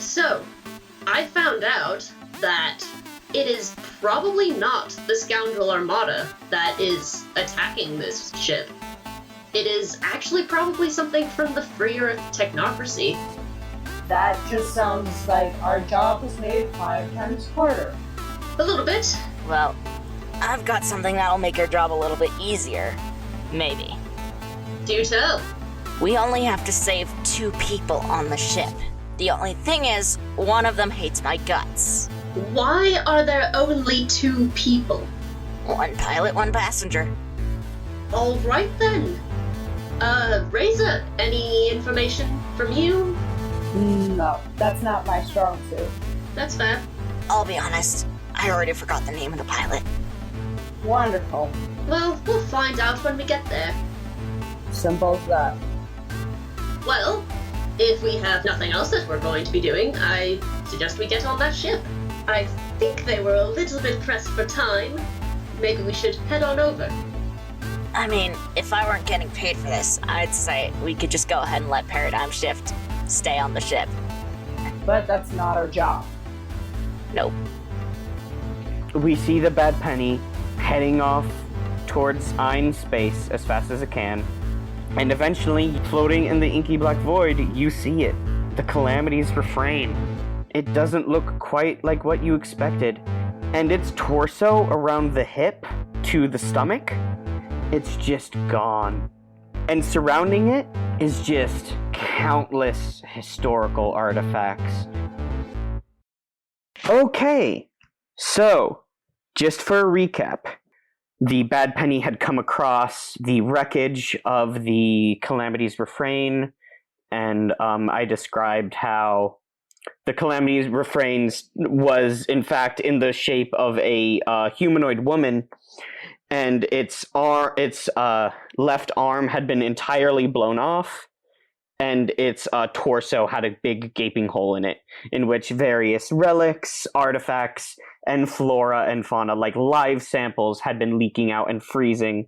So, I found out that it is probably not the Scoundrel Armada that is attacking this ship. It is actually probably something from the Free Earth Technocracy. That just sounds like our job was made 5 times harder. A little bit. Well, I've got something that'll make your job a little bit easier. Maybe. Do tell. We only have to save 2 people on the ship. The only thing is, one of them hates my guts. Why are there only 2 people? 1 pilot, 1 passenger. Alright then. Razor, any information from you? No, that's not my strong suit. That's fair. I'll be honest, I already forgot the name of the pilot. Wonderful. Well, we'll find out when we get there. Simple as that. Well, if we have nothing else that we're going to be doing, I suggest we get on that ship. I think they were a little bit pressed for time. Maybe we should head on over. I mean, if I weren't getting paid for this, I'd say we could just go ahead and let Paradigm Shift stay on the ship. But that's not our job. Nope. We see the Bad Penny heading off towards Ein space as fast as it can. And eventually, floating in the inky black void, you see it. The Calamity's refrain. It doesn't look quite like what you expected. And its torso around the hip to the stomach, it's just gone. And surrounding it is just countless historical artifacts. Okay, so, just for a recap, the Bad Penny had come across the wreckage of the Calamity's refrain, and I described how the Calamity's refrain was, in fact, in the shape of a humanoid woman, and its left arm had been entirely blown off, and its torso had a big gaping hole in it, in which various relics, artifacts, and flora and fauna, like live samples, had been leaking out and freezing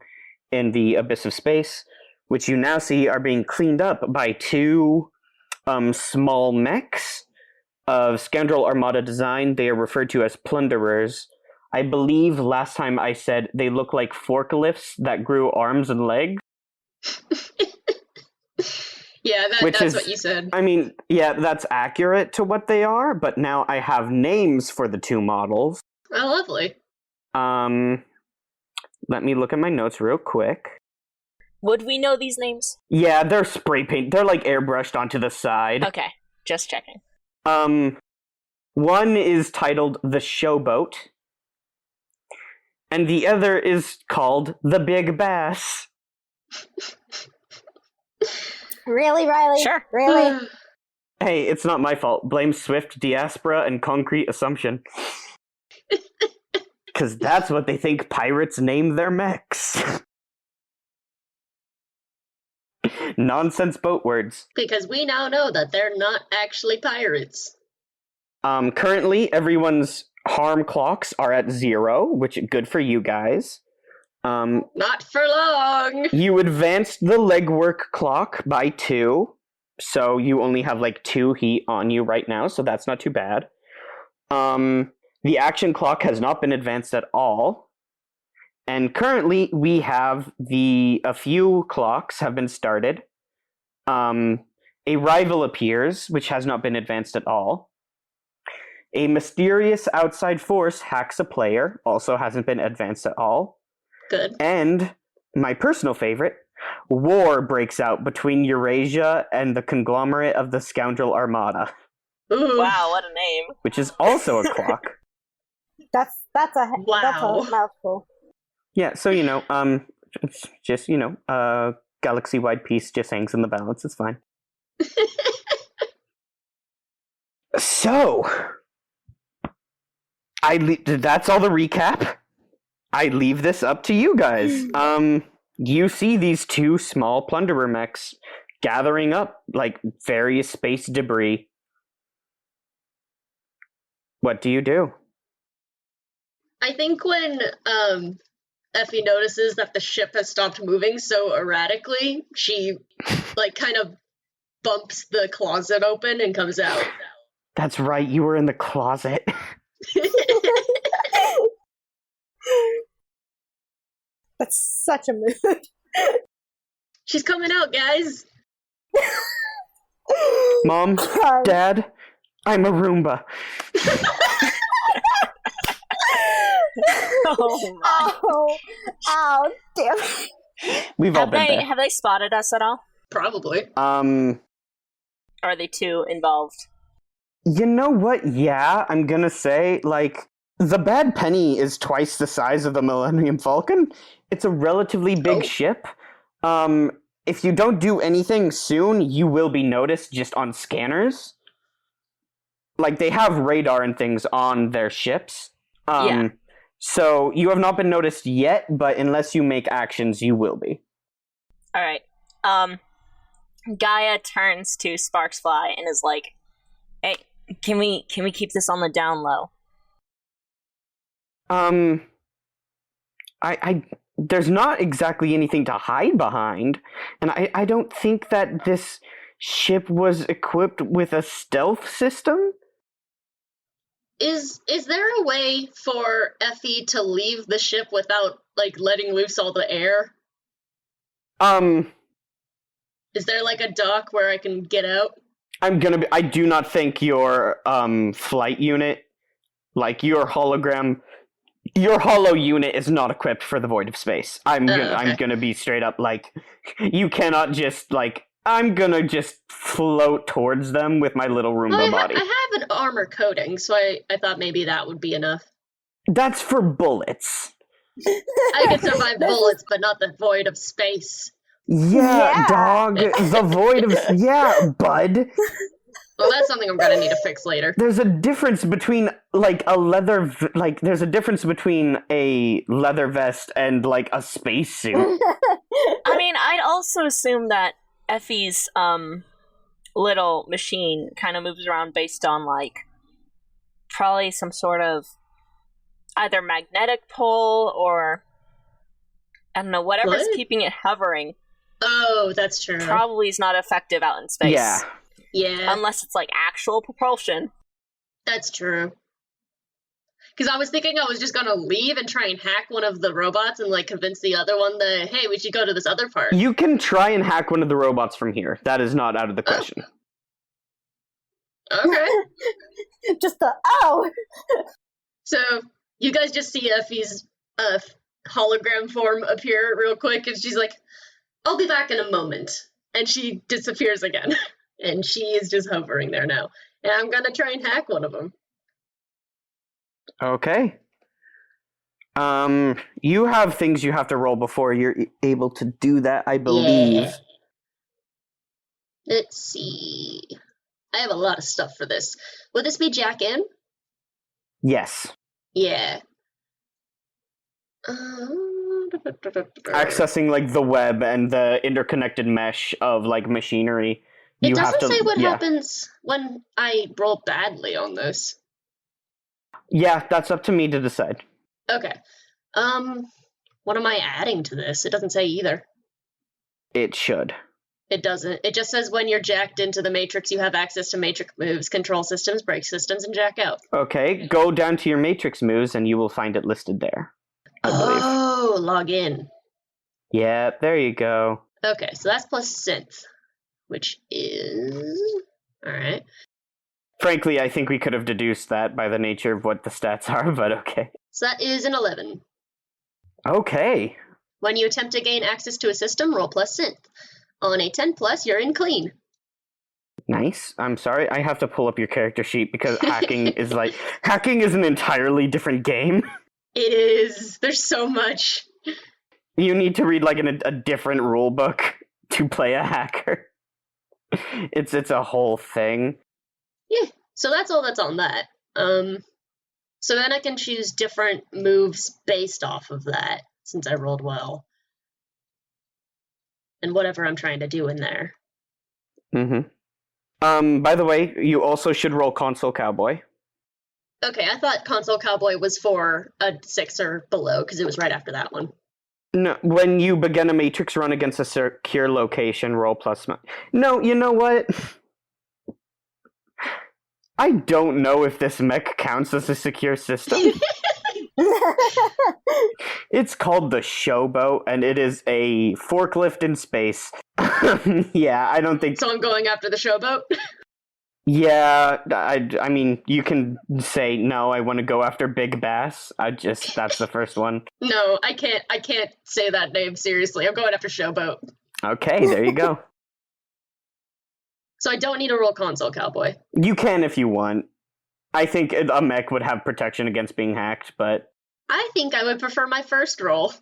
in the abyss of space, which you now see are being cleaned up by 2 small mechs of Scoundrel Armada design. They are referred to as plunderers. I believe last time I said they look like forklifts that grew arms and legs. Yeah, that's what you said. I mean, yeah, that's accurate to what they are, but now I have names for the 2 models. Oh, lovely. Let me look at my notes real quick. Would we know these names? Yeah, they're spray paint. They're like airbrushed onto the side. Okay, just checking. One is titled The Showboat, and the other is called The Big Bass. Really, Riley? Sure. Really? Hey, it's not my fault. Blame Swift Diaspora and Concrete Assumption. Because that's what they think pirates name their mechs. Nonsense boat words. Because we now know that they're not actually pirates. Currently, everyone's harm clocks are at 0, which is good for you guys. Not for long! You advanced the legwork clock by 2, so you only have like 2 heat on you right now, so that's not too bad. The action clock has not been advanced at all, and currently we have a few clocks have been started. A rival appears, which has not been advanced at all. A mysterious outside force hacks a player, also hasn't been advanced at all. Good. And, my personal favorite, war breaks out between Eurasia and the conglomerate of the Scoundrel Armada. Ooh. Wow, what a name. Which is also a clock. That's a mouthful. Yeah, so, it's just, galaxy-wide peace just hangs in the balance, it's fine. So, that's all the recap. I leave this up to you guys. You see these 2 small plunderer mechs gathering up, like, various space debris. What do you do? I think when Effie notices that the ship has stopped moving so erratically, she, kind of bumps the closet open and comes out. That's right, you were in the closet. That's such a mood. She's coming out, guys. Mom, Dad, I'm a Roomba. Oh my. Ow, damn it. We've all been there. Have they spotted us at all? Probably. Or are they too involved? You know what? Yeah, I'm gonna say, like, the Bad Penny is twice the size of the Millennium Falcon. It's a relatively big ship. If you don't do anything soon, you will be noticed just on scanners. Like, they have radar and things on their ships. Yeah. So, you have not been noticed yet, but unless you make actions, you will be. Alright. Gaia turns to Sparksfly and is like, hey, can we keep this on the down low? There's not exactly anything to hide behind, and I don't think that this ship was equipped with a stealth system. Is there a way for Effie to leave the ship without, like, letting loose all the air? Is there, like, a dock where I can get out? I do not think your, flight unit, like, your holo unit is not equipped for the void of space. I'm gonna be straight up, like, you cannot just, like, I'm gonna just float towards them with my little Roomba body. I have an armor coating, so I thought maybe that would be enough. That's for bullets. I can survive bullets, but not the void of space. Yeah, dog. The void of... Yeah, bud. Well, that's something I'm gonna need to fix later. There's a difference between, like, there's a difference between a leather vest and, like, a spacesuit. I mean, I'd also assume that Effie's, little machine kind of moves around based on, like, probably some sort of either magnetic pull or, I don't know, whatever's keeping it hovering. Oh, that's true. Probably is not effective out in space. Yeah. Unless it's, like, actual propulsion. That's true. Because I was thinking I was just gonna leave and try and hack one of the robots and, like, convince the other one that, hey, we should go to this other part. You can try and hack one of the robots from here. That is not out of the question. Okay. Just So, you guys just see Effie's hologram form appear real quick, and she's like, I'll be back in a moment. And she disappears again. And she is just hovering there now. And I'm gonna try and hack one of them. Okay. You have things you have to roll before you're able to do that, I believe. Yeah. Let's see. I have a lot of stuff for this. Would this be Jack in? Yes. Yeah. Accessing, like, the web and the interconnected mesh of, like, machinery. It doesn't say what happens when I roll badly on this. Yeah, that's up to me to decide. Okay. What am I adding to this? It doesn't say either. It should. It doesn't. It just says when you're jacked into the Matrix, you have access to Matrix moves, control systems, brake systems, and jack out. Okay, go down to your Matrix moves and you will find it listed there, I believe. Oh, log in. Yeah, there you go. Okay, so that's plus synth, which is... Alright. Frankly, I think we could have deduced that by the nature of what the stats are, but okay. So that is an 11. Okay. When you attempt to gain access to a system, roll plus synth. On a 10 plus, you're in clean. Nice. I'm sorry, I have to pull up your character sheet because hacking is an entirely different game. It is. There's so much. You need to read, like, a different rule book to play a hacker. It's a whole thing. Yeah, so that's all that's on that. So then I can choose different moves based off of that, since I rolled well. And whatever I'm trying to do in there. Mm-hmm. By the way, you also should roll Console Cowboy. Okay, I thought Console Cowboy was for a 6 or below, because it was right after that one. No, when you begin a Matrix run against a secure location, roll plus... No, you know what? I don't know if this mech counts as a secure system. It's called the Showboat, and it is a forklift in space. Yeah, I don't think... So I'm going after the showboat? Yeah, I mean, you can say, no, I want to go after Big Bass. That's the first one. No, I can't say that name seriously. I'm going after showboat. Okay, there you go. So I don't need a roll console cowboy. You can if you want. I think a mech would have protection against being hacked, but... I think I would prefer my first roll.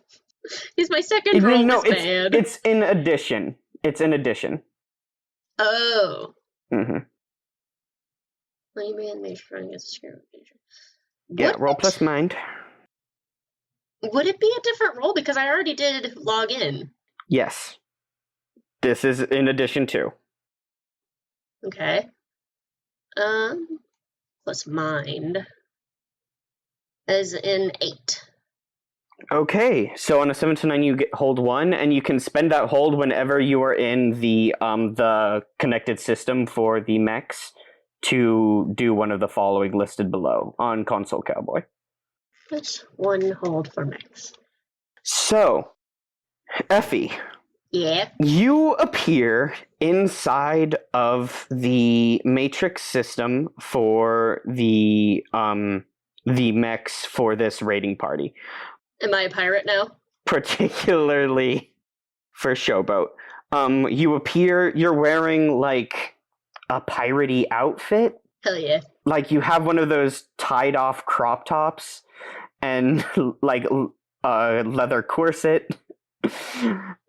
He's my second roll. No, was bad. it's in addition. It's in addition. Oh. Mm-hmm. Well, you man made friend against a scare. Yeah, roll plus mind. Would it be a different roll? Because I already did log in. Yes. This is in addition to. Okay. Plus mind. As in 8. Okay, so on a 7 to 9 you hold 1, and you can spend that hold whenever you are in the connected system for the mechs to do one of the following listed below on Console Cowboy. That's 1 hold for mechs. So, Effie. Yeah. You appear inside of the matrix system for the mechs for this raiding party. Am I a pirate now? Particularly for Showboat. You're wearing like a piratey outfit. Hell yeah. Like you have one of those tied off crop tops and like a leather corset.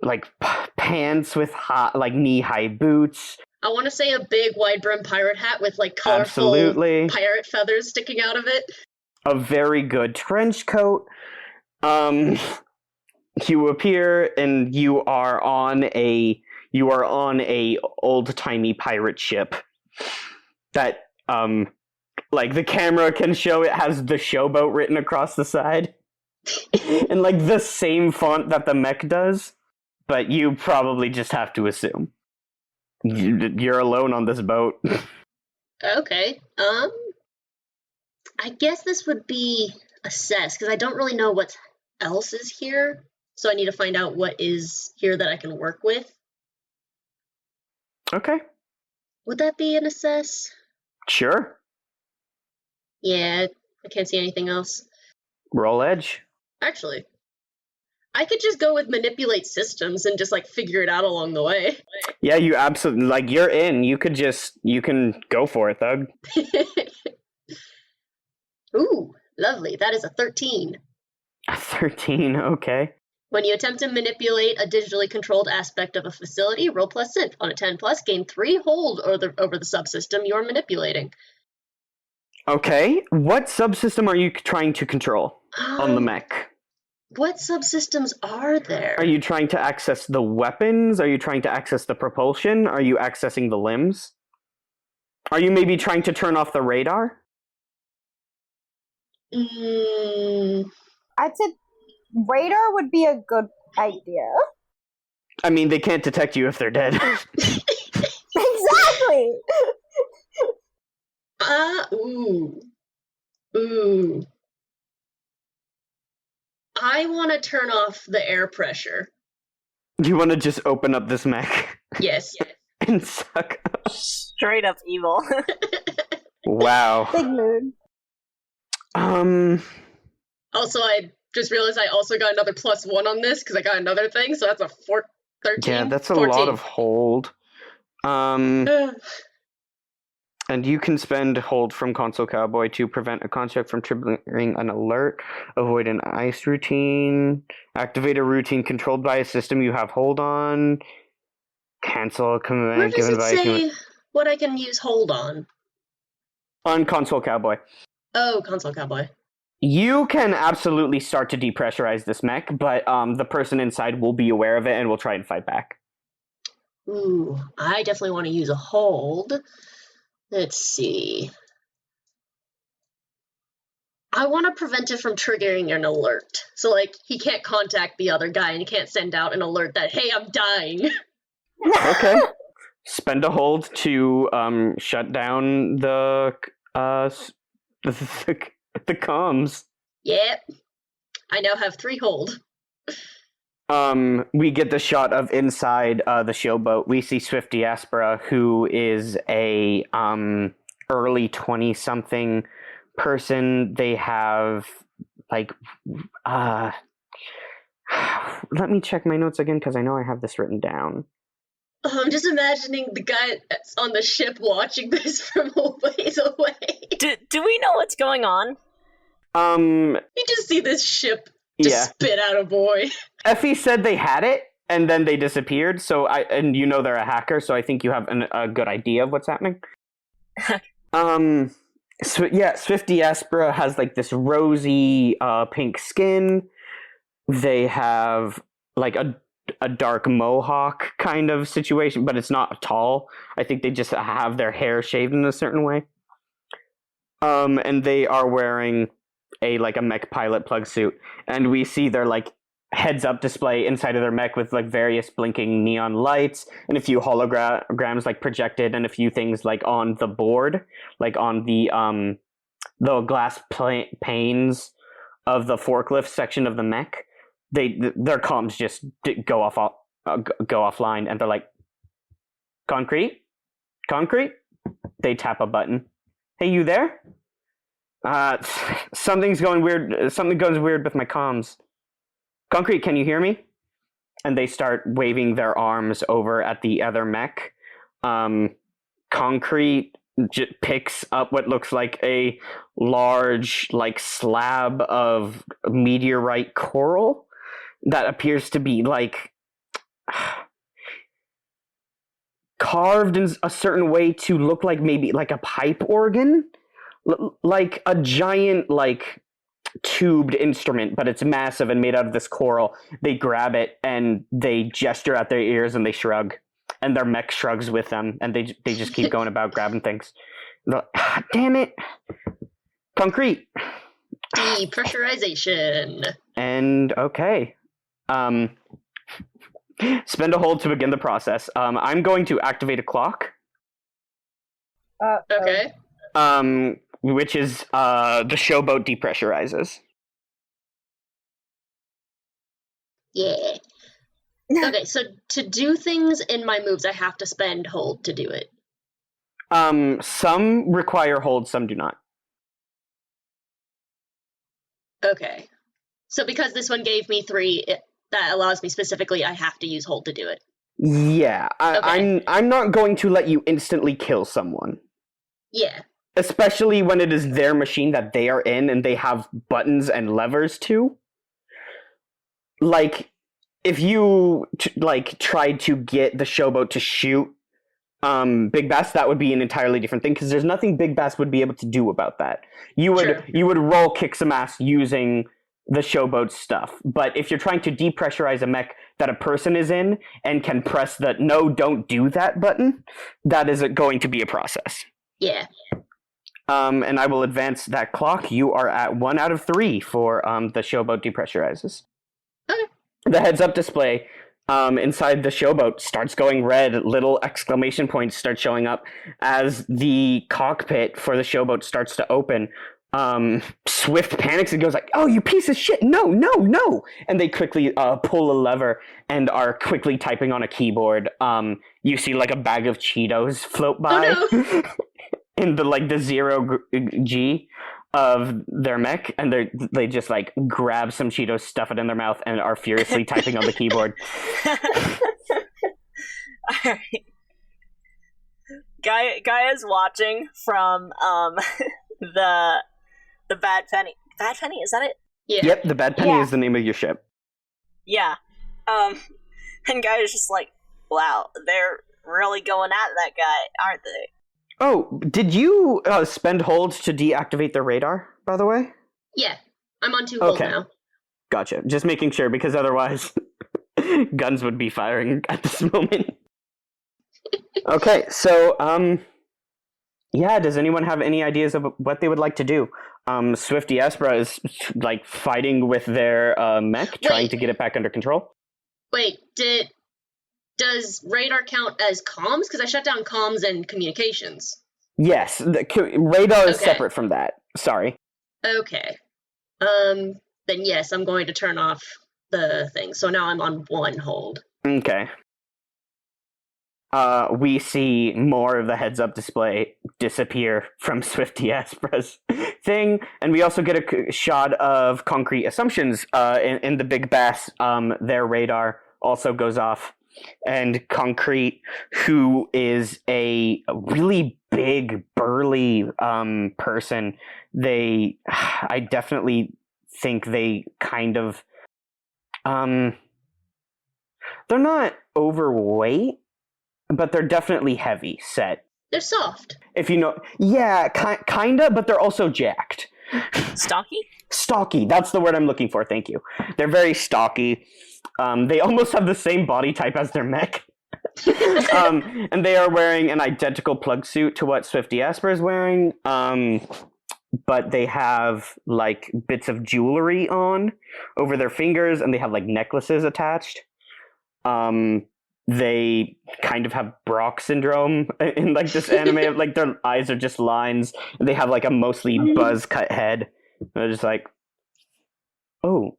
Like pants with like knee-high boots. I want to say a big wide brim pirate hat with like colorful pirate feathers sticking out of it. A very good trench coat. You appear and you are on a old-timey pirate ship that like the camera can show it has the Showboat written across the side. And like the same font that the mech does, but you probably just have to assume you're alone on this boat. Okay. I guess this would be assessed because I don't really know what else is here, so I need to find out what is here that I can work with. Okay. Would that be an assess? Sure. Yeah, I can't see anything else. Roll edge. Actually, I could just go with manipulate systems and just like figure it out along the way. Yeah, you absolutely, like, you're in. You can go for it, Thug. Ooh, lovely. That is a 13. A 13, okay. When you attempt to manipulate a digitally controlled aspect of a facility, roll plus synth. On a 10 plus, gain 3 hold over the subsystem you're manipulating. Okay, what subsystem are you trying to control on the mech? What subsystems are there? Are you trying to access the weapons? Are you trying to access the propulsion? Are you accessing the limbs? Are you maybe trying to turn off the radar? I'd say radar would be a good idea. I mean, they can't detect you if they're dead. Exactly! Ooh. I want to turn off the air pressure. You want to just open up this mech? Yes. And suck up. Straight up evil. Wow. Big mood. Also, I just realized I also got another +1 on this because I got another thing, so that's a 13. Yeah, that's a 14. lot of hold. And you can spend hold from Console Cowboy to prevent a construct from triggering an alert, avoid an ice routine, activate a routine controlled by a system you have hold on, cancel a command Where does given it by say what I can use hold on? On Console Cowboy. Oh, Console Cowboy. You can absolutely start to depressurize this mech, but the person inside will be aware of it and will try and fight back. Ooh, I definitely want to use a hold. Let's see. I want to prevent it from triggering an alert. So, like, he can't contact the other guy and he can't send out an alert that, hey, I'm dying. Okay. Spend a hold to shut down the The comms. Yep. I now have 3 hold. We get the shot of inside the showboat. We see Swift Diaspora, who is a early 20-something person. They have like let me check my notes again because I know I have this written down. I'm just imagining the guy that's on the ship watching this from a ways away. Do we know what's going on? You just see this ship just spit out a boy. Effie said they had it, and then they disappeared. So and you know they're a hacker, so I think you have a good idea of what's happening. Swift Diaspora has like this rosy pink skin. They have like a dark mohawk kind of situation, but it's not tall. I think they just have their hair shaved in a certain way. And they are wearing a mech pilot plug suit, and we see their like heads up display inside of their mech with like various blinking neon lights and a few holograms like projected, and a few things like on the board, like on the glass panes of the forklift section of the mech. Their comms just go offline, and they're like, concrete. They tap a button. Hey, you there? Something's going weird. Something goes weird with my comms. Concrete, can you hear me? And they start waving their arms over at the other mech. Concrete picks up what looks like a large like slab of meteorite coral that appears to be like carved in a certain way to look like maybe like a pipe organ, like a giant like tubed instrument, but it's massive and made out of this coral. They grab it and they gesture at their ears and they shrug, and their mech shrugs with them, and they just keep going about grabbing things. Like, damn it, concrete. Depressurization. And okay. Spend a hold to begin the process. I'm going to activate a clock. Okay. Which is the showboat depressurizes. Yeah. Okay, so to do things in my moves, I have to spend hold to do it. Some require hold, some do not. Okay. So because this one gave me 3, that allows me specifically, I have to use hold to do it. Yeah, Okay. I'm not going to let you instantly kill someone. Yeah. Especially when it is their machine that they are in and they have buttons and levers to. Like, if you tried to get the showboat to shoot Big Bass, that would be an entirely different thing, because there's nothing Big Bass would be able to do about that. You would roll kick some ass using the showboat stuff. But if you're trying to depressurize a mech that a person is in and can press the no, don't do that button, that is going to be a process. Yeah. And I will advance that clock. You are at 1 out of 3 for the showboat depressurizes. Okay. The heads-up display inside the showboat starts going red. Little exclamation points start showing up as the cockpit for the showboat starts to open. Swift panics and goes like, "Oh, you piece of shit! No, no, no!" And they quickly pull a lever and are quickly typing on a keyboard. You see like a bag of Cheetos float by. Oh, no. In the 0 G of their mech, and they just like grab some Cheetos, stuff it in their mouth, and are furiously typing on the keyboard. Alright. Guy is watching from the Bad Penny. Bad Penny, is that it? Yeah. Yep, the Bad Penny is the name of your ship. Yeah. And Guy is just like, wow, they're really going at that guy, aren't they? Oh, did you spend hold to deactivate the radar, by the way? Yeah. I'm on 2 hold now. Gotcha. Just making sure, because otherwise guns would be firing at this moment. Okay, so, yeah, does anyone have any ideas of what they would like to do? Swift Diaspora is, like, fighting with their mech, trying to get it back under control. Wait, does radar count as comms? Because I shut down comms and communications. Yes, radar is Okay. separate from that. Sorry. Okay. Then yes, I'm going to turn off the thing. So now I'm on 1 hold. Okay. We see more of the heads-up display disappear from Swifty Aspra's thing, and we also get a shot of Concrete Assumptions in the Big Bass. Their radar also goes off, and Concrete, who is a really big, burly person, I definitely think they kind of, they're not overweight, but they're definitely heavy set. They're soft. If you know, yeah, kinda, but they're also jacked. Stocky? Stocky, that's the word I'm looking for, thank you. They're very stocky. They almost have the same body type as their mech. And they are wearing an identical plug suit to what Swifty Asper is wearing. But they have, like, bits of jewelry on over their fingers, and they have, like, necklaces attached. They kind of have Brock syndrome in, like, this anime. Like, their eyes are just lines. They have, like, a mostly buzz-cut head. They're just like, oh,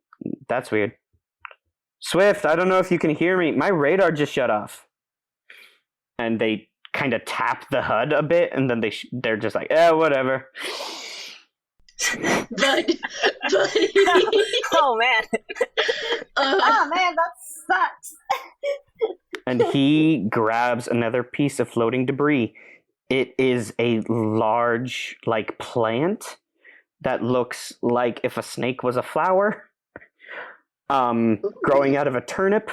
that's weird. Swift, I don't know if you can hear me. My radar just shut off. And they kind of tap the HUD a bit, and then they're just like, whatever. But Oh man. Oh man, that sucks. And he grabs another piece of floating debris. It is a large, like, plant that looks like if a snake was a flower. Growing out of a turnip.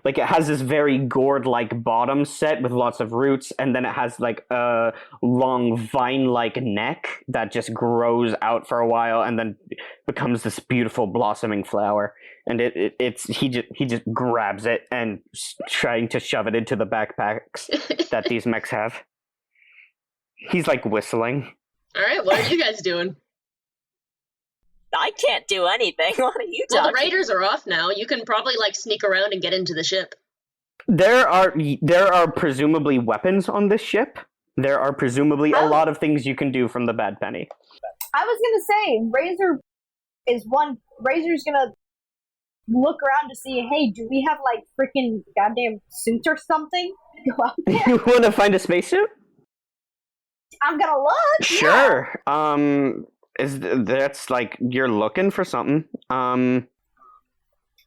Like, it has this very gourd-like bottom set with lots of roots, and then it has, like, a long vine-like neck that just grows out for a while and then becomes this beautiful blossoming flower. And he just grabs it and trying to shove it into the backpacks that these mechs have. He's, like, whistling. Alright, what are you guys doing? I can't do anything. What are you Well, talking? the raiders are off now. You can probably, like, sneak around and get into the ship. There are presumably weapons on this ship. There are presumably a lot of things you can do from the Bad Penny. I was gonna say, Razor's gonna look around to see, hey, do we have, like, freaking goddamn suits or something? Go out there. You want to find a spacesuit? I'm gonna look. Sure. That's like you're looking for something.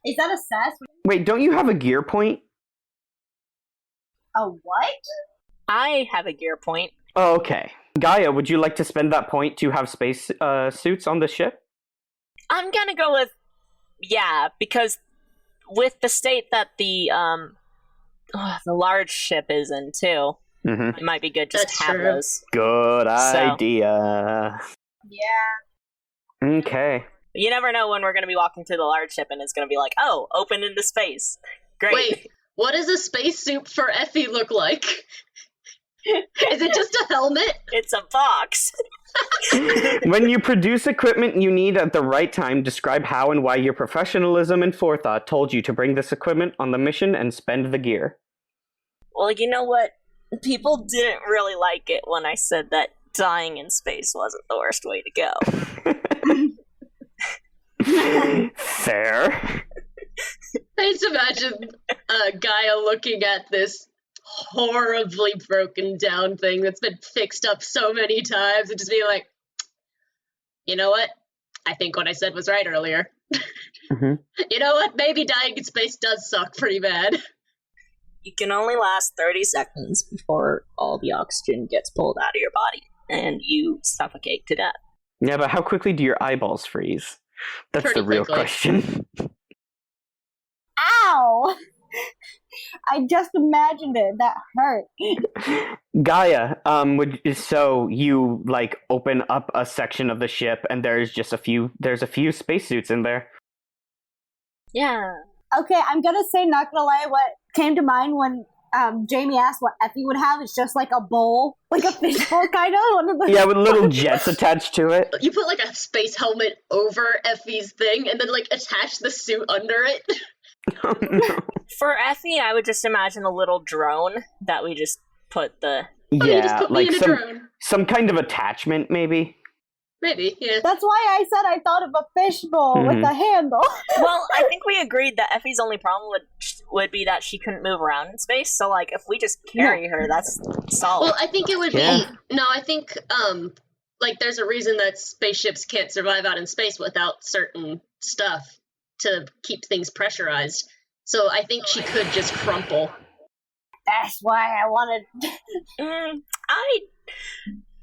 Is that a sass? Wait, don't you have a gear point? A what? I have a gear point. Oh, okay. Gaia, would you like to spend that point to have space suits on the ship? I'm gonna go with because with the state that the large ship is in too, it might be good just That's to have true. those. Good idea. Yeah. Okay. You never know when we're gonna be walking through the large ship and it's gonna be like, oh, open into space. Great. Wait, what does a spacesuit for Effie look like? Is it just a helmet? It's a box. When you produce equipment you need at the right time, describe how and why your professionalism and forethought told you to bring this equipment on the mission and spend the gear. Well, you know what? People didn't really like it when I said that dying in space wasn't the worst way to go. Fair. I just imagine Gaia looking at this horribly broken down thing that's been fixed up so many times and just being like, you know what? I think what I said was right earlier. Mm-hmm. You know what? Maybe dying in space does suck pretty bad. You can only last 30 seconds before all the oxygen gets pulled out of your body and you suffocate to death. Yeah, but how quickly do your eyeballs freeze? That's Pretty the real quickly. question. Ow! I just imagined it. That hurt. Gaia, so you like open up a section of the ship and there's a few spacesuits in there. Yeah. Okay, I'm gonna say, not gonna lie, what came to mind when Jamie asked what Effie would have is just like a bowl, like a fishbowl kind of. One of the Yeah, with little jets attached to it. You put like a space helmet over Effie's thing and then like attach the suit under it. Oh, no. For Effie, I would just imagine a little drone that we just put the... Oh, you just put me in a drone. some kind of attachment, maybe. Maybe, yeah. That's why I said I thought of a fishbowl with a handle. Well, I think we agreed that Effie's only problem would be that she couldn't move around in space. So, like, if we just carry her, that's solid. Well, I think it would be... No, I think, like, there's a reason that spaceships can't survive out in space without certain stuff to keep things pressurized. So I think she could just crumple. That's why I wanted...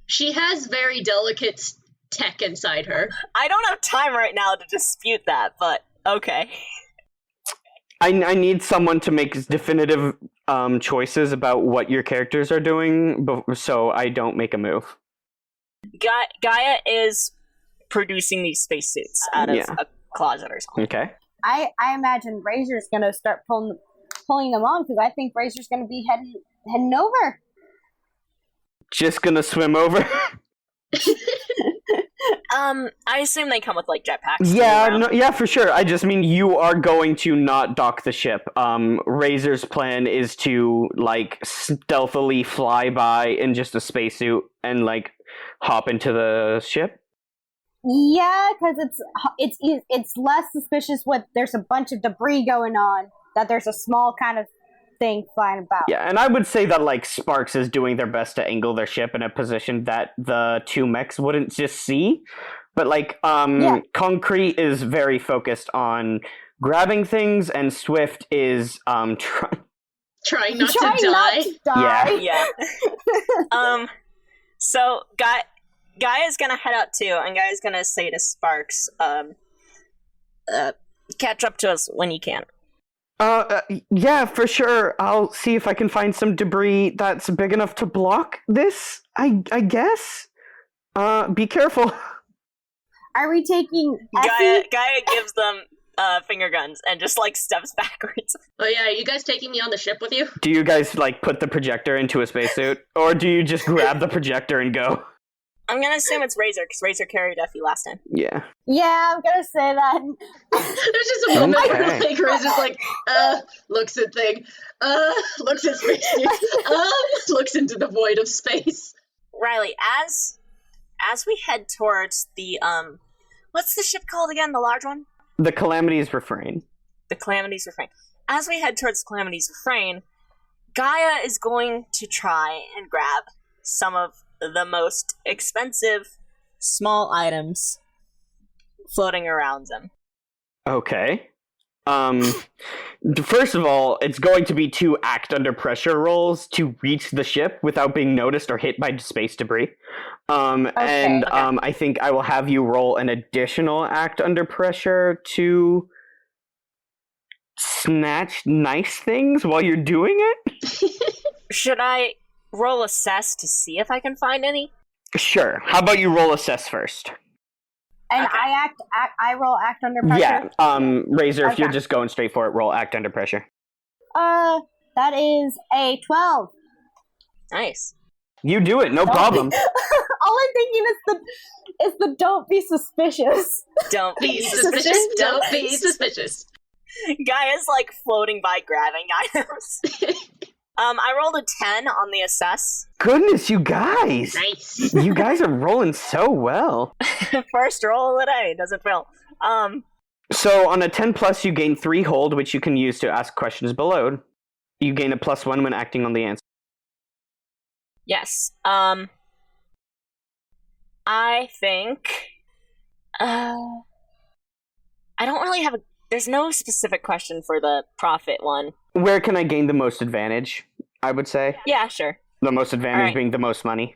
She has very delicate tech inside her. I don't have time right now to dispute that, but okay. I need someone to make definitive choices about what your characters are doing, so I don't make a move. Gaia is producing these spacesuits out of a closet or something. Okay. I imagine Razor's gonna start pulling them on, because I think Razor's gonna be heading over. Just gonna swim over? I assume they come with, like, jetpacks. Yeah, for sure. I just mean you are going to not dock the ship. Razor's plan is to, like, stealthily fly by in just a spacesuit and, like, hop into the ship. Yeah, because it's less suspicious when there's a bunch of debris going on, that there's a small kind of thing flying about. Yeah, and I would say that, like, Sparks is doing their best to angle their ship in a position that the two mechs wouldn't just see. But, like, Concrete is very focused on grabbing things, and Swift is trying not to die. Yeah. So Gaia's gonna head out too, and Gaia's gonna say to Sparks, catch up to us when you can. Yeah, for sure. I'll see if I can find some debris that's big enough to block this, I guess. Be careful. Are we taking Effie? Gaia gives them finger guns and just, like, steps backwards. Oh yeah, are you guys taking me on the ship with you? Do you guys, like, put the projector into a spacesuit? Or do you just grab the projector and go? I'm gonna assume it's Razor, because Razor carried Effie last time. Yeah. Yeah, I'm gonna say that. There's just a moment where, like, Razor's like, looks at thing, looks at spacesuit, looks into the void of space. Riley, as we head towards the, what's the ship called again, the large one? The Calamity's Refrain. The Calamity's Refrain. As we head towards Calamity's Refrain, Gaia is going to try and grab some of the most expensive small items floating around them. Okay. First of all, it's going to be 2 act under pressure rolls to reach the ship without being noticed or hit by space debris. I think I will have you roll an additional act under pressure to snatch nice things while you're doing it. Should I roll assess to see if I can find any? Sure. How about you roll assess first? And Okay. I roll act under pressure? Yeah. Razor, if Okay. you're just going straight for it, roll act under pressure. That is a 12. Nice. You do it, no problem. All I'm thinking is the don't be suspicious. Don't Be suspicious, don't be suspicious. Gaia's, like, floating by grabbing items. I rolled a 10 on the assess. Goodness, you guys! Nice. You guys are rolling so well. First roll of the day, doesn't fail. So on a 10 plus, you gain 3 hold, which you can use to ask questions below. You gain a +1 when acting on the answer. Yes. I think... I don't really have a... There's no specific question for the profit one. Where can I gain the most advantage, I would say? Yeah, sure. The most advantage Alright. being the most money.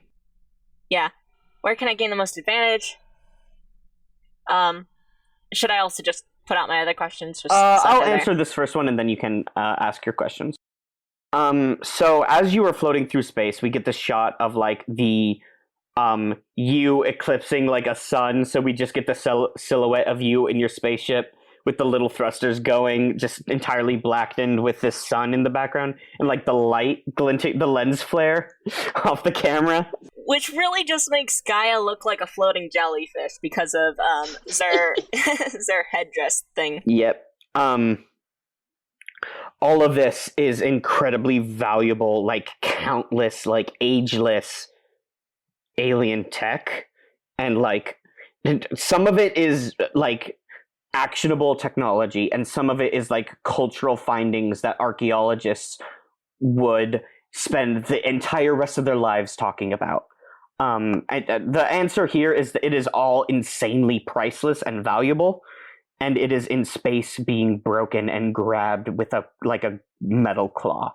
Yeah. Where can I gain the most advantage? Should I also just put out my other questions? Just I'll answer this first one, and then you can ask your questions. So as you are floating through space, we get this shot of, like, the you eclipsing, like, a sun, so we just get the silhouette of you in your spaceship with the little thrusters going, just entirely blackened with this sun in the background, and, like, the light glinting, the lens flare off the camera. Which really just makes Gaia look like a floating jellyfish because of their headdress thing. Yep. All of this is incredibly valuable, like, countless, like, ageless alien tech, and like some of it is like actionable technology, and some of it is like cultural findings that archaeologists would spend the entire rest of their lives talking about. The answer here is that it is all insanely priceless and valuable, and it is in space being broken and grabbed with a metal claw.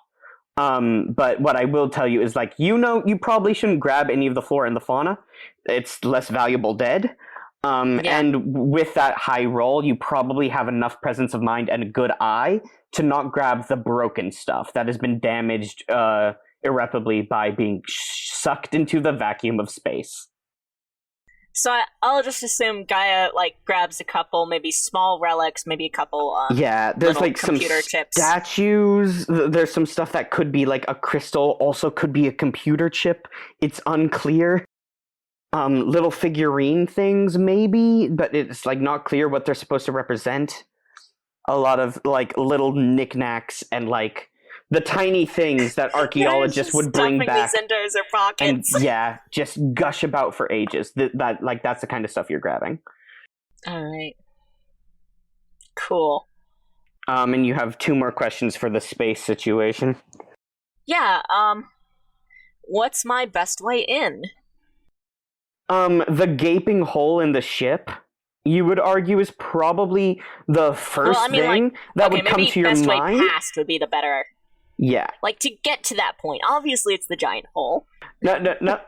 But what I will tell you is you probably shouldn't grab any of the flora and the fauna. It's less valuable dead. And with that high roll, you probably have enough presence of mind and a good eye to not grab the broken stuff that has been damaged irreparably by being sucked into the vacuum of space. So I'll just assume Gaia grabs a couple, maybe small relics, maybe a couple. There's some chips. Statues. There's some stuff that could be a crystal, also could be a computer chip. It's unclear. Little figurine things, maybe, but it's not clear what they're supposed to represent. A lot of little knickknacks and the tiny things that archaeologists would bring back these into their pockets. And just gush about for ages. That's the kind of stuff you're grabbing. All right. Cool. And you have 2 more questions for the space situation. Yeah. What's my best way in? The gaping hole in the ship, you would argue, is probably the first thing that would come to your mind. Maybe best way past would be the better. Yeah. To get to that point. Obviously, it's the giant hole. No.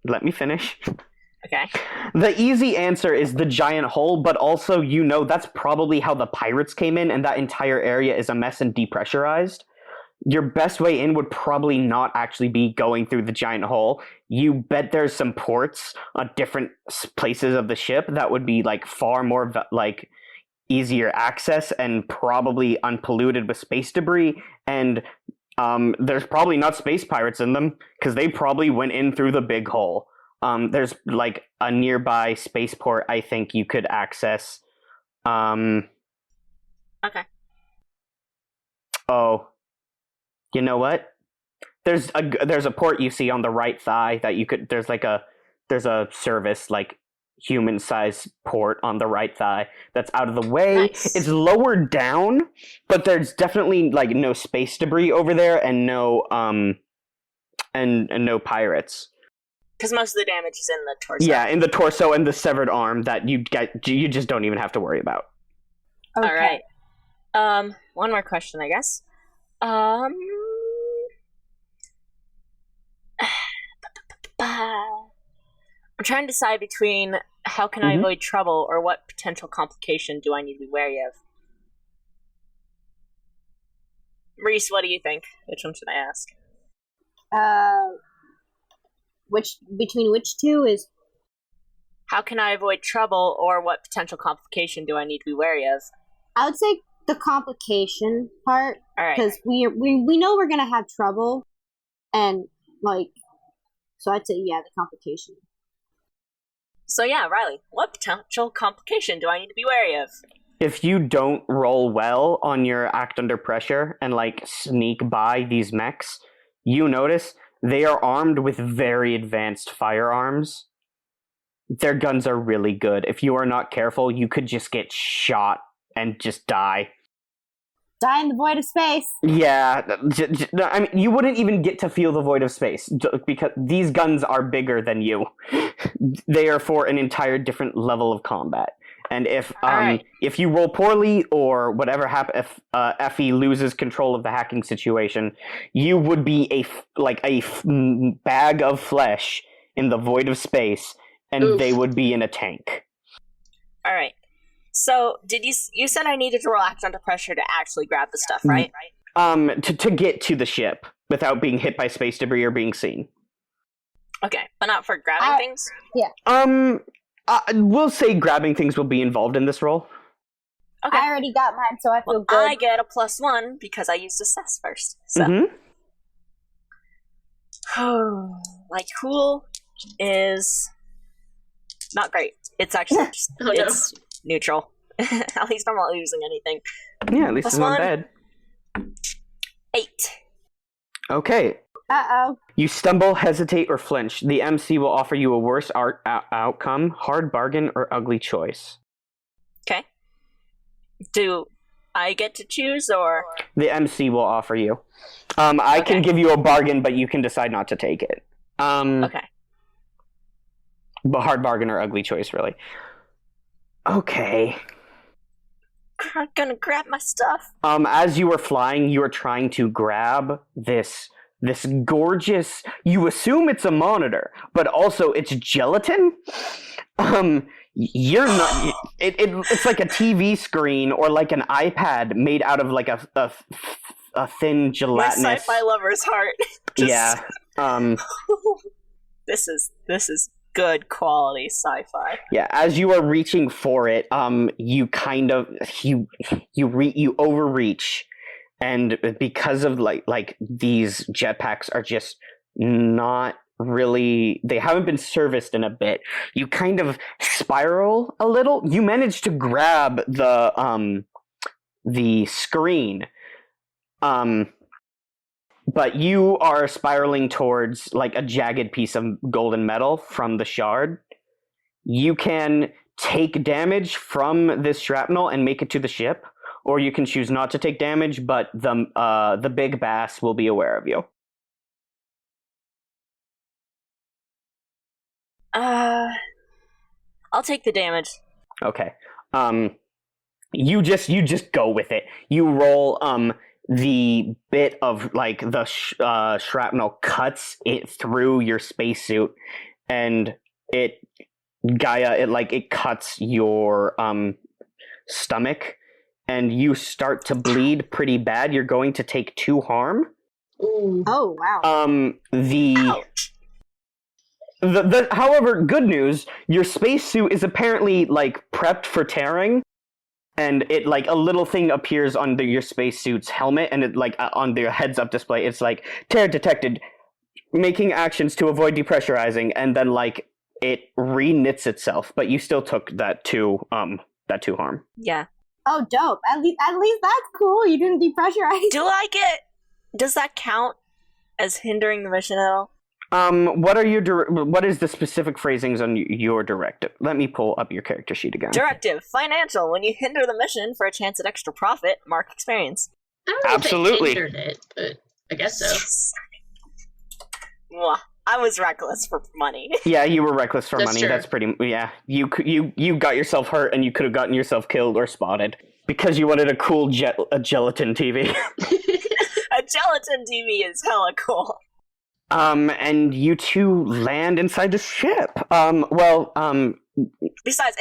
Let me finish. Okay. The easy answer is the giant hole, but also, that's probably how the pirates came in, and that entire area is a mess and depressurized. Your best way in would probably not actually be going through the giant hole. You bet there's some ports on different places of the ship that would be far more easier access and probably unpolluted with space debris. And there's probably not space pirates in them because they probably went in through the big hole. There's a nearby spaceport I think you could access. Okay. Oh. You know what? There's a port you see on the right thigh that you could. There's a service human size port on the right thigh that's out of the way. Nice. It's lower down, but there's definitely no space debris over there and no and no pirates. Because most of the damage is in the torso. Yeah, in the torso and the severed arm that you just don't even have to worry about. Okay. All right. One more question, I guess. I'm trying to decide between how can I avoid trouble or what potential complication do I need to be wary of. Reese, what do you think? Which one should I ask? Between which 2 is? How can I avoid trouble or what potential complication do I need to be wary of? I would say the complication part, because we know we're gonna have trouble, and so I'd say the complication. So yeah, Riley, what potential complication do I need to be wary of? If you don't roll well on your act under pressure and sneak by these mechs, you notice they are armed with very advanced firearms. Their guns are really good. If you are not careful, you could just get shot and just die. Die in the void of space. Yeah, I mean, you wouldn't even get to feel the void of space because these guns are bigger than you. They are for an entire different level of combat. And if you roll poorly or whatever happens, if Effie loses control of the hacking situation, you would be a bag of flesh in the void of space, and Oof. They would be in a tank. All right. So, you said I needed to relax under pressure to actually grab the stuff, right? To get to the ship without being hit by space debris or being seen. Okay, but not for grabbing things? Yeah. We'll say grabbing things will be involved in this role. Okay. I already got mine, so I feel good. I get a +1 because I used assess first. So. Cool is not great. It's actually just, it's neutral. At least I'm not losing anything. Yeah, at least it's not bad. 8. Okay. Uh-oh. You stumble, hesitate, or flinch. The MC will offer you a worse outcome, hard bargain, or ugly choice. Okay. Do I get to choose, or...? The MC will offer you. I can give you a bargain, but you can decide not to take it. Okay. But hard bargain or ugly choice, really. Okay. I'm gonna grab my stuff. As you were flying, you were trying to grab this gorgeous... You assume it's a monitor, but also it's gelatin. You're not... It's like a TV screen or like an iPad made out of like a thin gelatinous... My sci-fi lover's heart. Yeah. This is good quality sci-fi. Yeah, as you are reaching for it, you kind of you overreach, and because of like these jetpacks are just not really, they haven't been serviced in a bit. You kind of spiral a little. You manage to grab the screen, but you are spiraling towards like a jagged piece of golden metal from the shard. You can take damage from this shrapnel and make it to the ship, or you can choose not to take damage, but the big bass will be aware of you. I'll take the damage. Okay. You just go with it. You roll the bit of like the shrapnel cuts it through your spacesuit, and it cuts your stomach, and you start to bleed pretty bad. You're going to take 2 harm. Ooh. Oh wow. However, good news, your spacesuit is apparently like prepped for tearing. And it like a little thing appears under your spacesuit's helmet, and it like on the heads-up display, it's like tear detected, making actions to avoid depressurizing, and then like it re-knits itself. But you still took that 2 harm. Yeah. Oh, dope. At least that's cool. You didn't depressurize. Does that count as hindering the mission at all? What is the specific phrasings on your directive? Let me pull up your character sheet again. Directive, financial. When you hinder the mission for a chance at extra profit, mark experience. I don't know Absolutely. if they hindered it, but I guess so. Mwah. I was reckless for money. Yeah, you were reckless for That's money. true. That's pretty... Yeah, you got yourself hurt, and you could have gotten yourself killed or spotted. Because you wanted a cool gelatin TV. A gelatin TV is hella cool. And you two land inside the ship. Besides,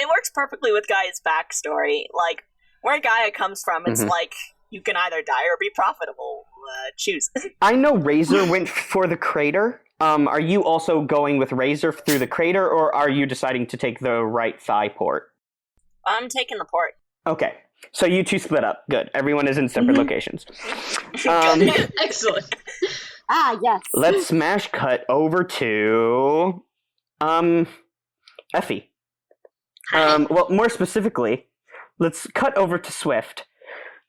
it works perfectly with Gaia's backstory. Like, where Gaia comes from, it's like, you can either die or be profitable. Choose. I know Razor went for the crater. Are you also going with Razor through the crater, or are you deciding to take the right thigh port? I'm taking the port. Okay. So you two split up. Good. Everyone is in separate locations. Excellent. Ah, yes. Let's smash cut over to Effie. Well, more specifically, let's cut over to Swift.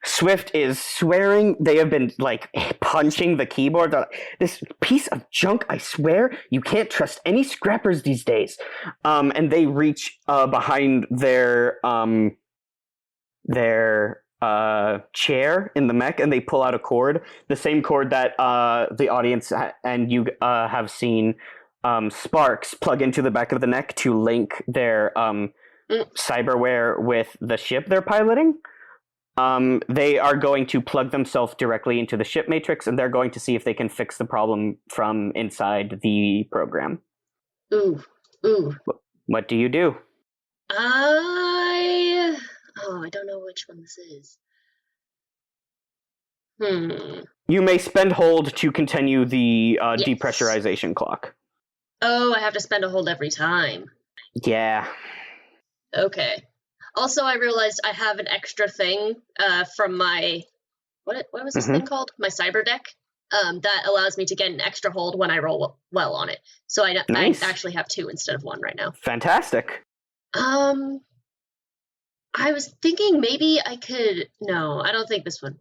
Swift is swearing. They have been like punching the keyboard. This piece of junk, I swear, you can't trust any scrappers these days. And they reach behind their chair in the mech, and they pull out a cord, the same cord that the audience and you have seen Sparks plug into the back of the neck to link their cyberware with the ship they're piloting. They are going to plug themselves directly into the ship matrix, and they're going to see if they can fix the problem from inside the program. Ooh. What do you do? I don't know which one this is. You may spend hold to continue the Yes. depressurization clock. Oh, I have to spend a hold every time. Yeah. Okay. Also, I realized I have an extra thing from my... What was this thing called? My cyber deck? That allows me to get an extra hold when I roll well on it. So Nice. I actually have 2 instead of 1 right now. Fantastic. I was thinking maybe I could... No, I don't think this would...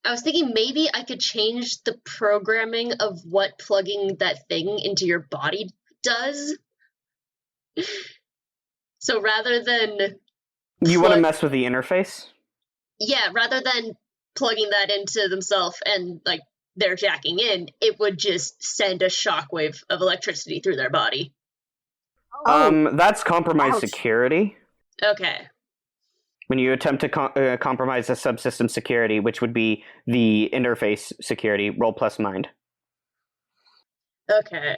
I was thinking maybe I could change the programming of what plugging that thing into your body does. So rather than You want to mess with the interface? yeah, rather than plugging that into themselves and like they're jacking in, it would just send a shockwave of electricity through their body. That's compromised Ouch. security. Okay. When you attempt to compromise a subsystem security, which would be the interface security, roll plus mind. Okay.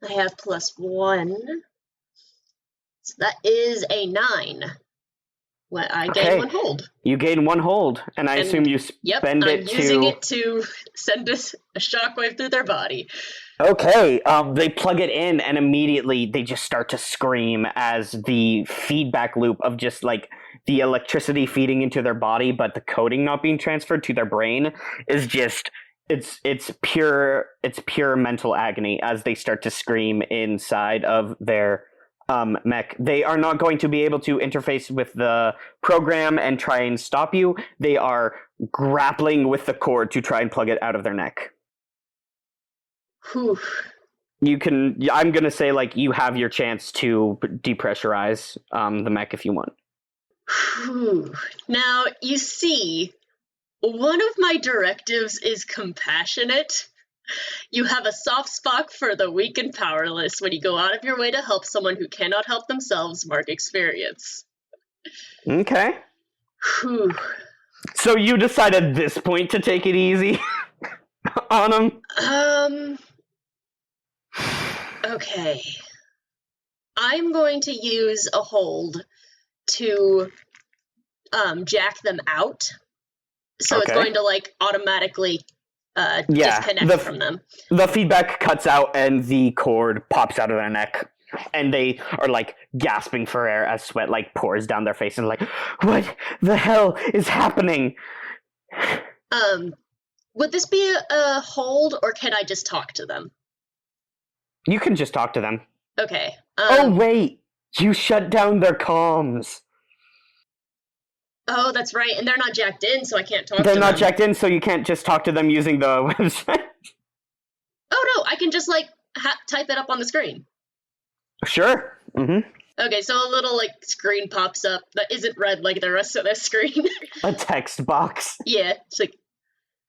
I have +1. So that is a 9. Well, I gain Okay. 1 hold. You gain 1 hold, and I assume you spend I'm it using it to send a shockwave through their body. Okay, they plug it in, and immediately they just start to scream as the feedback loop of just like the electricity feeding into their body, but the coding not being transferred to their brain is just it's pure mental agony as they start to scream inside of their mech. They are not going to be able to interface with the program and try and stop you. They are grappling with the cord to try and plug it out of their neck. Whew. You can. I'm gonna say like you have your chance to depressurize the mech if you want. Whew. Now, you see, one of my directives is compassionate. You have a soft spot for the weak and powerless when you go out of your way to help someone who cannot help themselves. Mark experience. Okay. Whew. So you decide at this point to take it easy on them. Okay. I'm going to use a hold to jack them out. So it's Okay. going to like automatically disconnect from them. The feedback cuts out and the cord pops out of their neck. And they are like gasping for air as sweat like pours down their face and like, what the hell is happening? Would this be a hold or can I just talk to them? You can just talk to them. Okay. Oh wait, you shut down their comms. Oh, that's right, and they're not jacked in, so I can't talk to them. They're not jacked in, so you can't just talk to them using the website. Oh no, I can just like type it up on the screen. Sure. Mm-hmm. Okay, so a little like screen pops up that isn't red like the rest of the screen. A text box. Yeah, it's like,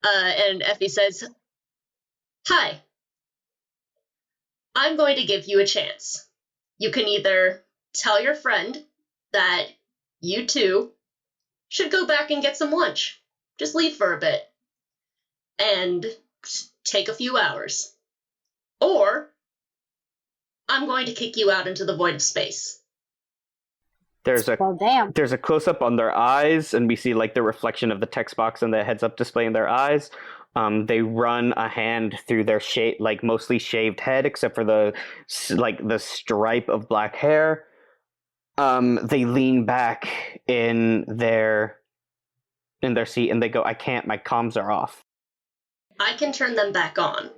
and Effie says, "Hi, I'm going to give you a chance. You can either tell your friend that you two should go back and get some lunch. Just leave for a bit. And take a few hours. Or I'm going to kick you out into the void of space." There's a Well, damn. there's a close up on their eyes, and we see like the reflection of the text box and the heads up display in their eyes. They run a hand through their like mostly shaved head, except for the stripe of black hair. They lean back in their seat and they go, "I can't. My comms are off." I can turn them back on.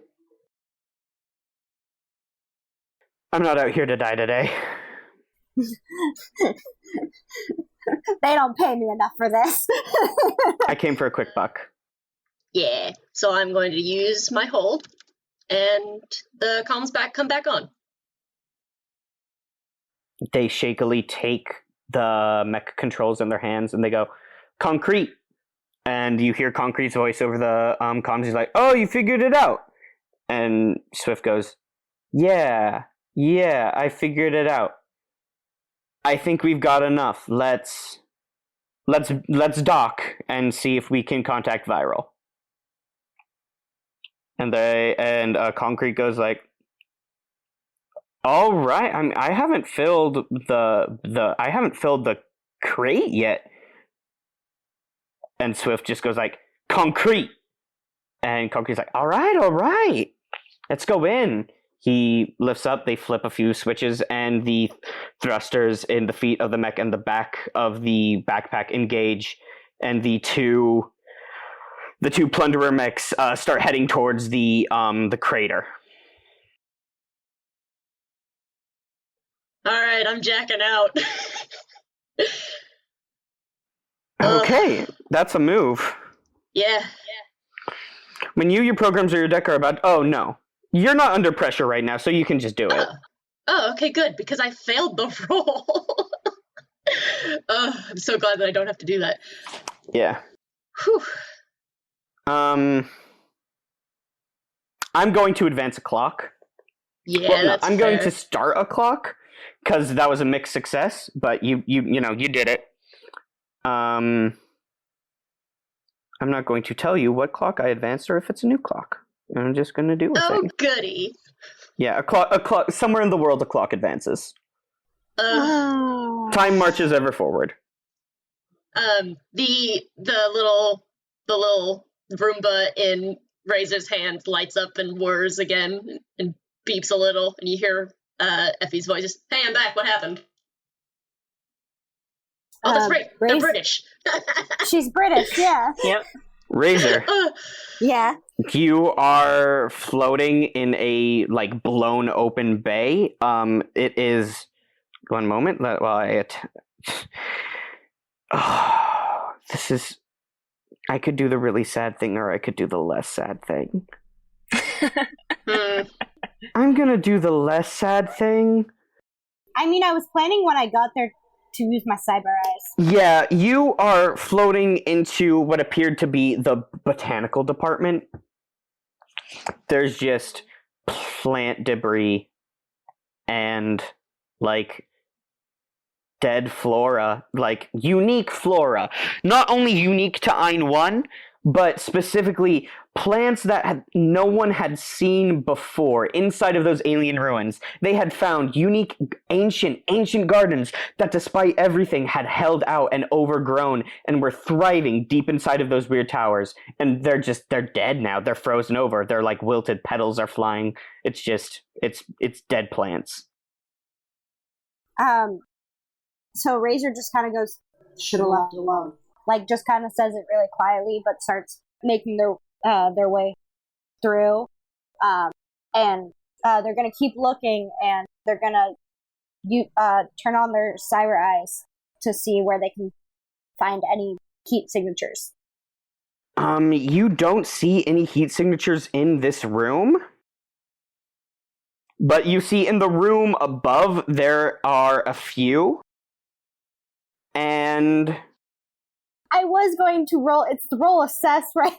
I'm not out here to die today. They don't pay me enough for this. I came for a quick buck. Yeah, so I'm going to use my hold, and the comms come back on. They shakily take the mech controls in their hands and they go, "Concrete." And you hear Concrete's voice over the comms. He's like, "Oh, you figured it out." And Swift goes, Yeah, I figured it out. I think we've got enough. Let's dock and see if we can contact Viral." And Concrete goes like, "All right. I mean, I haven't filled the crate yet." And Swift just goes like, "Concrete." And Concrete's like, all right. Let's go in. He lifts up, they flip a few switches, and the thrusters in the feet of the mech and the back of the backpack engage, and the two plunderer mechs start heading towards the crater. All right, I'm jacking out. Okay, that's a move. Yeah. When your programs or your deck are about... Oh, no. You're not under pressure right now, so you can just do it. Oh, okay, good, because I failed the roll. I'm so glad that I don't have to do that. Yeah. Whew. I'm going to advance a clock. Yeah, Well, no, that's I'm fair. going to start a clock, because that was a mixed success, but you did it. I'm not going to tell you what clock I advanced or if it's a new clock. I'm just going to do a thing. Oh, goody. Yeah, a clock. Somewhere in the world, a clock advances. Time marches ever forward. The little Roomba in Razor's hand lights up and whirs again and beeps a little, and you hear Effie's voice just, "Hey, I'm back. What happened?" Oh, that's right. They're British. She's British, yeah. Yep. Razor, Yeah. you are floating in a blown open bay. It is. One moment. This is. I could do the really sad thing, or I could do the less sad thing. I'm gonna do the less sad thing. I mean, I was planning when I got there to use my cyber eyes. Yeah, you are floating into what appeared to be the botanical department. There's just plant debris and, dead flora, unique flora. Not only unique to Ain 1, but specifically plants that no one had seen before inside of those alien ruins. They had found unique, ancient gardens that, despite everything, had held out and overgrown and were thriving deep inside of those weird towers. And they're dead now. They're frozen over. They're wilted petals are flying. It's dead plants. So Razor just kind of goes, "Should have left it alone." Just kind of says it really quietly, but starts making their way through. And they're gonna keep looking, and they're gonna turn on their cyber eyes to see where they can find any heat signatures. You don't see any heat signatures in this room. But you see in the room above there are a few. And I was going to roll. It's the roll assess, right?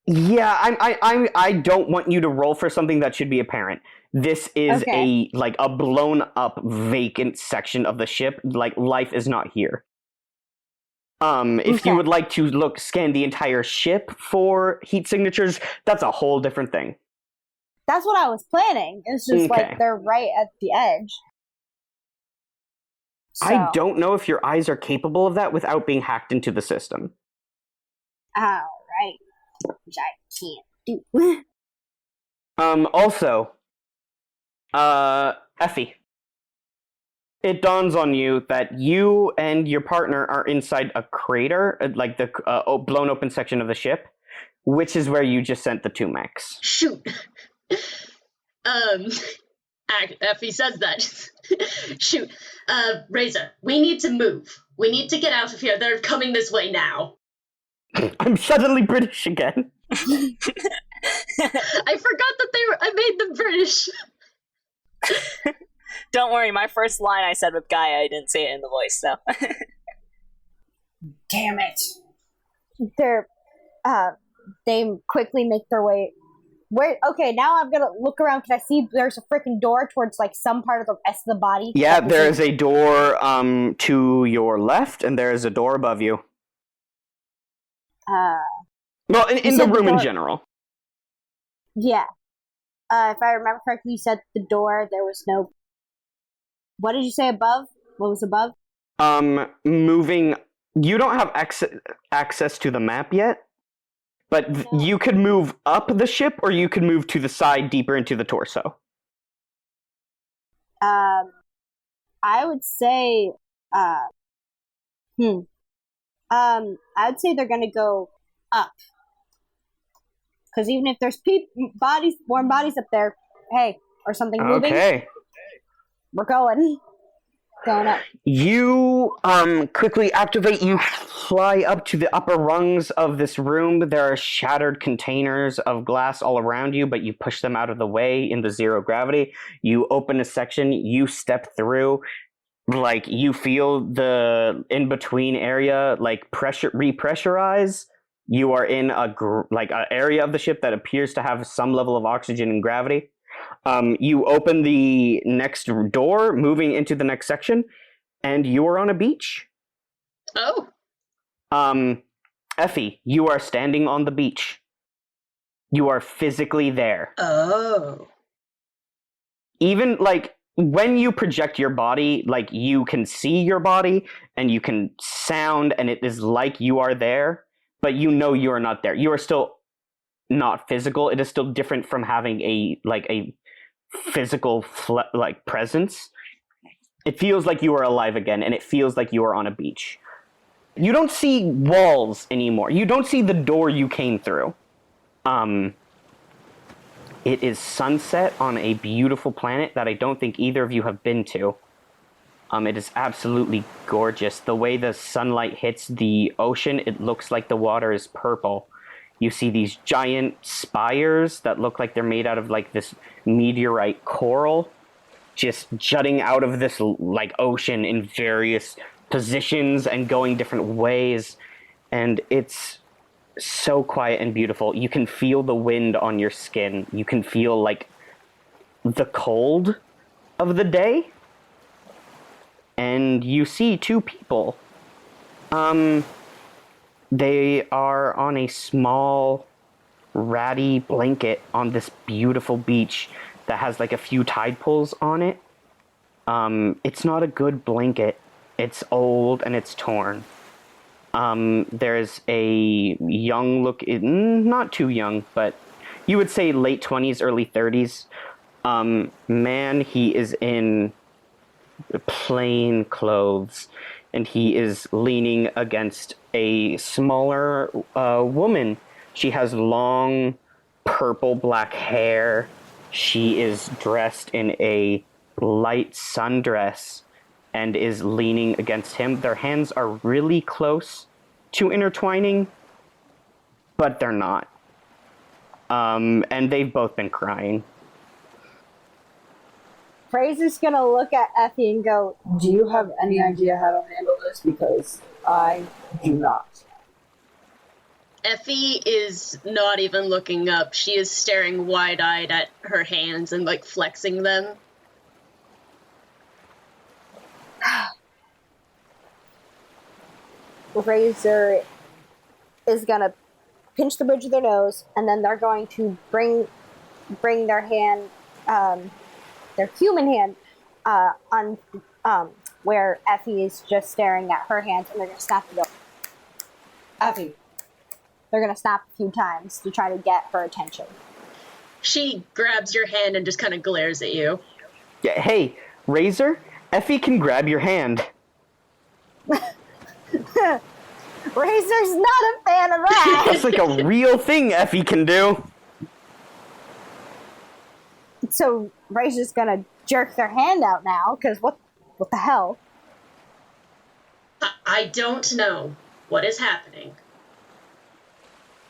Yeah, I don't want you to roll for something that should be apparent. This is a blown up vacant section of the ship. Life is not here. If you would like to scan the entire ship for heat signatures, that's a whole different thing. That's what I was planning. It's just they're right at the edge. So. I don't know if your eyes are capable of that without being hacked into the system. Right. Which I can't do. Also, Effie, it dawns on you that you and your partner are inside a crater, the blown open section of the ship, which is where you just sent the 2 mechs. Shoot. Effie says that. Shoot. Razor, we need to move. We need to get out of here. They're coming this way now. I'm suddenly British again. I forgot that I made them British. Don't worry, my first line I said with Gaia, I didn't say it in the voice, so. Damn it. They quickly make their way. Okay, now I'm gonna look around because I see there's a freaking door towards some part of the rest of the body. Yeah, there is a door to your left, and there is a door above you. Well, in the room in general. Yeah. If I remember correctly, you said the door, there was no... What did you say above? What was above? Moving... You don't have access to the map yet, but you could move up the ship, or you could move to the side deeper into the torso. I would say... I would say they're gonna go up. Because even if there's warm bodies up there, hey, or something moving, Okay. we're going. Going up. You quickly activate. You fly up to the upper rungs of this room. There are shattered containers of glass all around you, but you push them out of the way in the zero gravity. You open a section. You step through. Like, you feel the in-between area, like, repressurize. You are in a area of the ship that appears to have some level of oxygen and gravity. You open the next door, moving into the next section, and you are on a beach. Oh. Effie, you are standing on the beach. You are physically there. Oh. Even, like, when you project your body, like, you can see your body, and you can sound, and it is like you are there, but you know you are not there. You are still not physical. It is still different from having a physical presence. It feels like you are alive again, and it feels like you are on a beach. You don't see walls anymore. You don't see the door you came through. It is sunset on a beautiful planet that I don't think either of you have been to. It is absolutely gorgeous. The way the sunlight hits the ocean, it looks like the water is purple. You see these giant spires that look like they're made out of, like, this meteorite coral, just jutting out of this, like, ocean in various positions and going different ways. And it's so quiet and beautiful. You can feel the wind on your skin. You can feel, like, the cold of the day. And you see two people. They are on a small, ratty blanket on this beautiful beach that has, like, a few tide pools on it. It's not a good blanket. It's old and it's torn. There's a young not too young, but you would say late 20s, early 30s. Man, he is in plain clothes, and he is leaning against a smaller woman. She has long purple black hair. She is dressed in a light sundress and is leaning against him. Their hands are really close to intertwining, but they're not. And they've both been crying. Fraser's gonna look at Effie and go, Do you have any idea how to handle this? Because I do not. Effie is not even looking up. She is staring wide-eyed at her hands and, like, flexing them. Razor is gonna pinch the bridge of their nose, and then they're going to bring their hand, their human hand, on where Effie is just staring at her hands, and they're gonna snap it up. Effie. They're gonna snap a few times to try to get her attention. She grabs your hand and just kind of glares at you. Yeah, hey, Razor, Effie can grab your hand. Razor's not a fan of that. That's like a real thing Effie can do. So Razor's gonna jerk their hand out now, because what the hell? I don't know what is happening,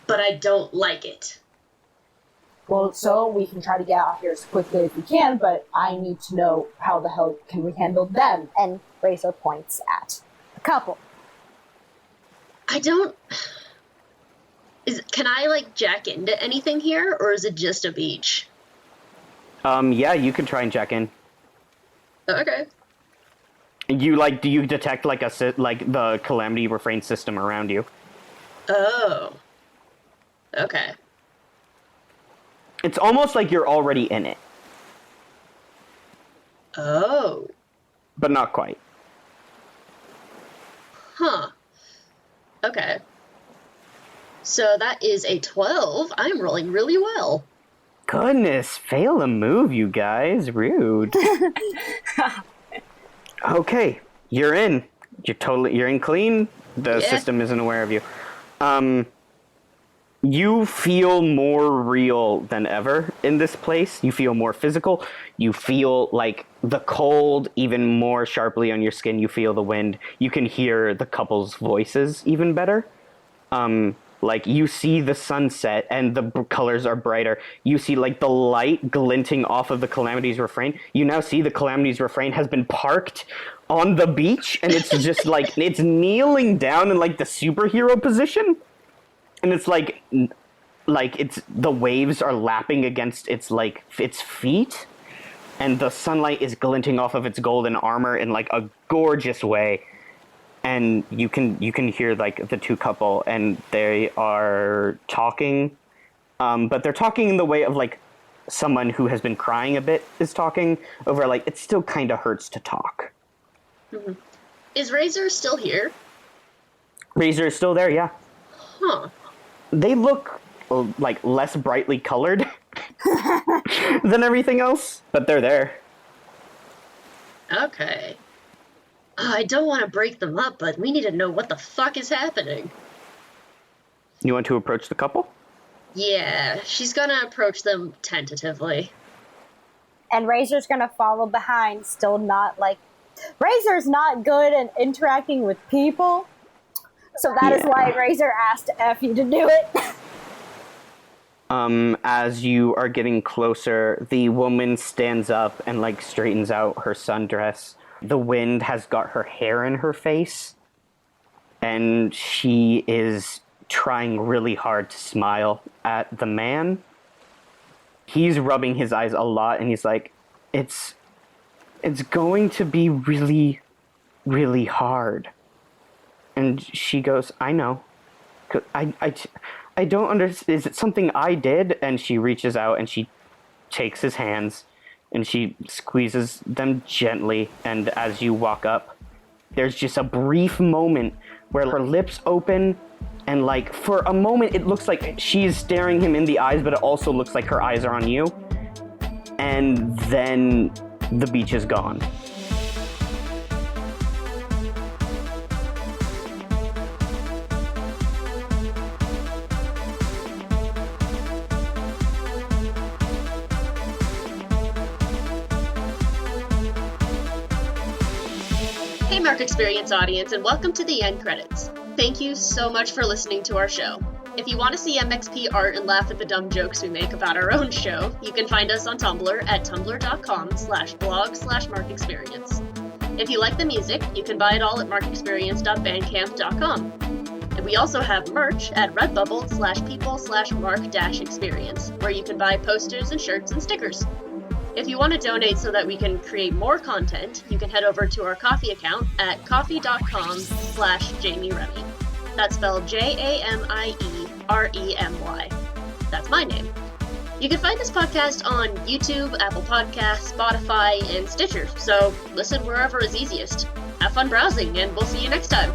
but I don't like it. Well, so we can try to get out here as quickly as we can, but I need to know how the hell can we handle them. And Razor points at a couple. I don't... Can I, like, jack into anything here, or is it just a beach? Yeah, you can try and check in. Okay. Do you detect, like, the calamity refrain system around you? Oh. Okay. It's almost like you're already in it. Oh. But not quite. Huh. Okay. So that is a 12. I'm rolling really well. Goodness, fail a move, you guys. Rude. Okay, you're in. You're in clean. The system isn't aware of you. You feel more real than ever in this place. You feel more physical. You feel like the cold even more sharply on your skin. You feel the wind. You can hear the couple's voices even better. Like you see the sunset and the colors are brighter. You see like the light glinting off of the Calamity's Refrain. You now see the Calamity's Refrain has been parked on the beach and it's just like it's kneeling down in like the superhero position. And it's like it's the waves are lapping against its feet, and the sunlight is glinting off of its golden armor in like a gorgeous way. And you can hear like the two couple, and they are talking, but they're talking in the way of like someone who has been crying a bit is talking over like it still kind of hurts to talk. Mm-hmm. Is Razor still here? Razor is still there, yeah. Huh. They look like less brightly colored than everything else, but they're there. Okay. I don't want to break them up, but we need to know what the fuck is happening. You want to approach the couple? Yeah, she's gonna approach them tentatively. And Razor's gonna follow behind, still not like... Razor's not good at interacting with people. So that is why Razor asked Effie to do it. As you are getting closer, the woman stands up and like straightens out her sundress. The wind has got her hair in her face, and she is trying really hard to smile at the man. He's rubbing his eyes a lot, and he's like, it's going to be really, really hard. And she goes, I know. I don't understand. Is it something I did? And she reaches out and she takes his hands and she squeezes them gently. And as you walk up, there's just a brief moment where her lips open and like for a moment it looks like she's staring him in the eyes, but it also looks like her eyes are on you. And then the beach is gone. Hey Mark Experience audience, and welcome to the end credits. Thank you so much for listening to our show. If you want to see MXP art and laugh at the dumb jokes we make about our own show, you can find us on Tumblr at tumblr.com/blog/markexperience. If you like the music, you can buy it all at markexperience.bandcamp.com. And we also have merch at redbubble/people/mark-experience, where you can buy posters and shirts and stickers. If you want to donate so that we can create more content, you can head over to our Ko-fi account at ko-fi.com/Jamie Remy. That's spelled JAMIEREMY. That's my name. You can find this podcast on YouTube, Apple Podcasts, Spotify, and Stitcher, so listen wherever is easiest. Have fun browsing, and we'll see you next time.